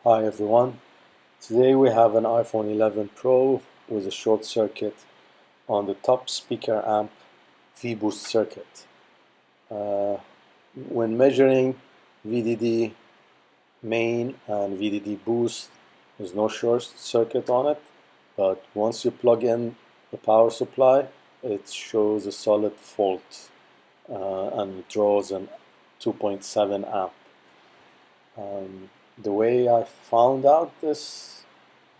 Hi everyone. Today we have an iPhone 11 Pro with a short circuit on the top speaker amp Vboost circuit. When measuring VDD main and VDD boost, there's no short circuit on it, but once you plug in the power supply, it shows a solid fault and draws an 2.7 amp. The way I found out this,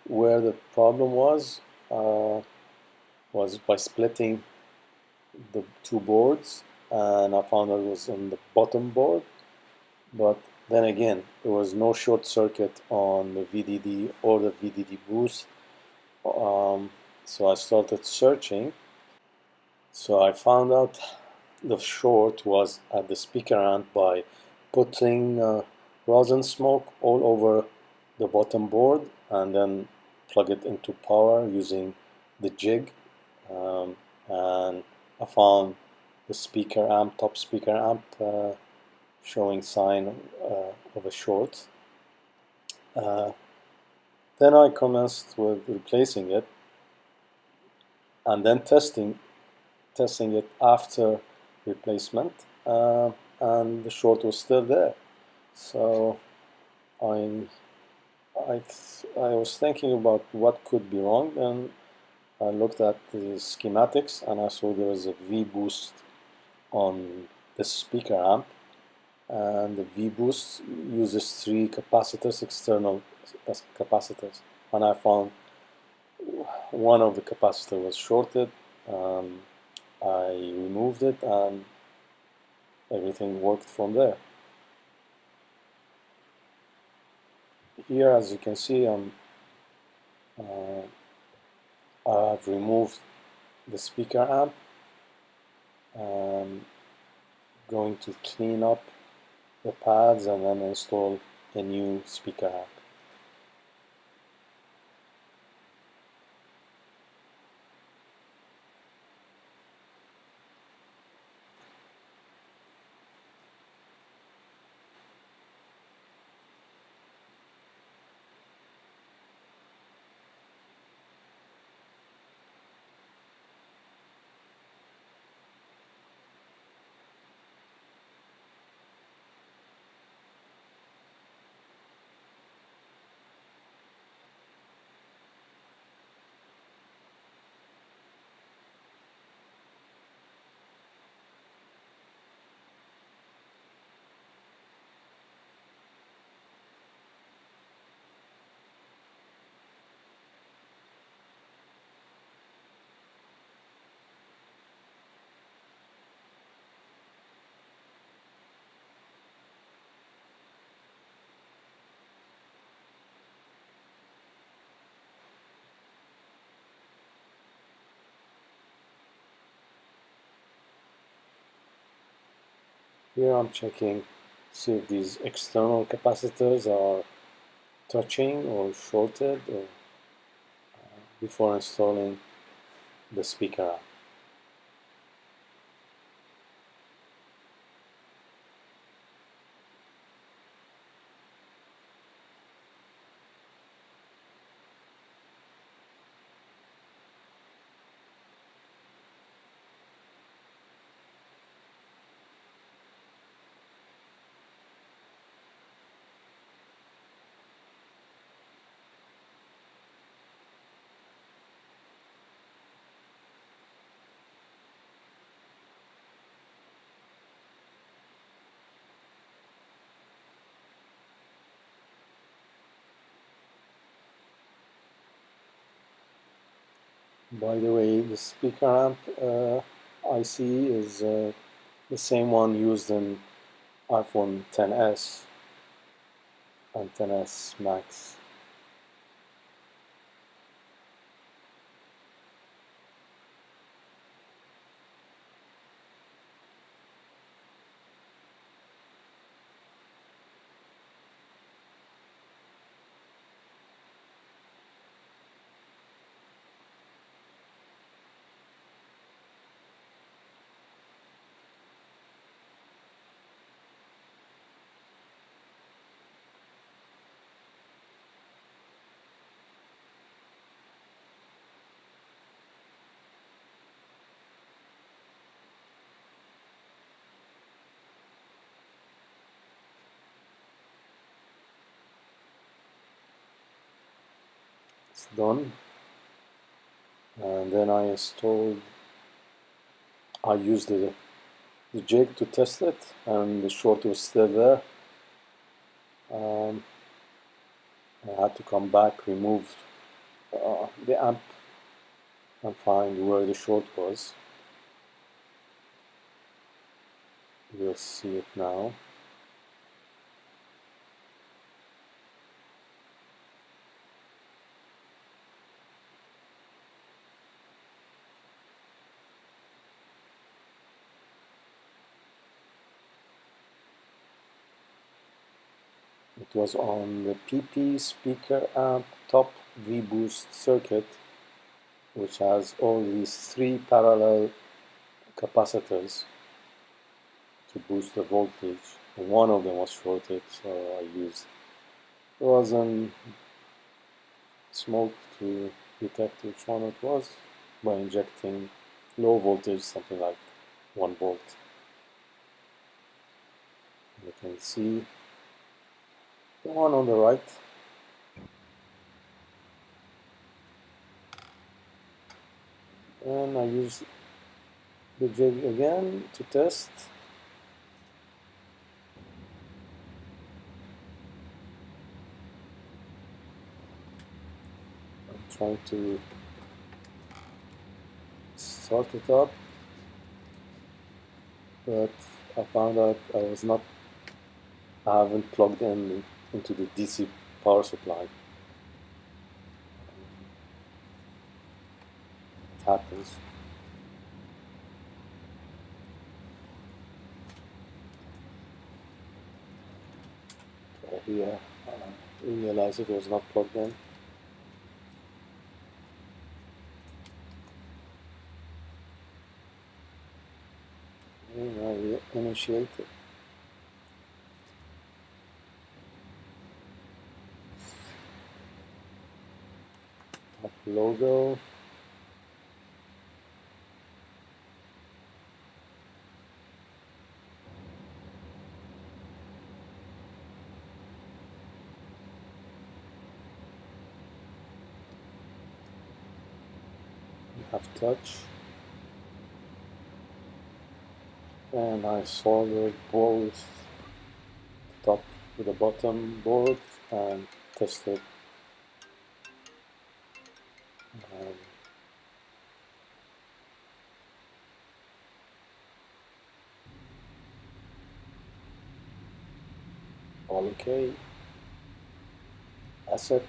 where the problem was by splitting the two boards, and I found out it was on the bottom board. But then again, there was no short circuit on the VDD or the VDD boost. So I started searching. So I found out the short was at the speaker amp by putting rosin smoke all over the bottom board and then plug it into power using the jig. And I found the speaker amp, top speaker amp, showing sign of a short. Then I commenced with replacing it and then testing it after replacement, and the short was still there. So I was thinking about what could be wrong, and I looked at the schematics and I saw there was a V-boost on the speaker amp, and the V-boost uses 3 capacitors, external capacitors, and I found one of the capacitor was shorted. I removed it and everything worked from there. Here, as you can see, I've removed the speaker amp. I'm going to clean up the pads and then install a new speaker amp. Here I'm checking, see if these external capacitors are touching or shorted or, before installing the speaker amp. By the way, the speaker amp IC is the same one used in iPhone XS and XS Max. It's done. And then I used the jig to test it, and the short was still there. I had to come back, remove the amp, and find where the short was. You'll see it now. It was on the SpkAmp Top Vboost circuit, which has all these 3 parallel capacitors to boost the voltage. One of them was shorted, so it was in smoke to detect which one it was by injecting low voltage, something like 1 volt. You can see the one on the right. And I use the jig again to test. I'm trying to start it up, but I found out I haven't plugged into the DC power supply. It happens. So here I realized it was not plugged in. And I initiate it. Top logo. Have touch, and I soldered both the top with the bottom board and tested. All okay. Asset.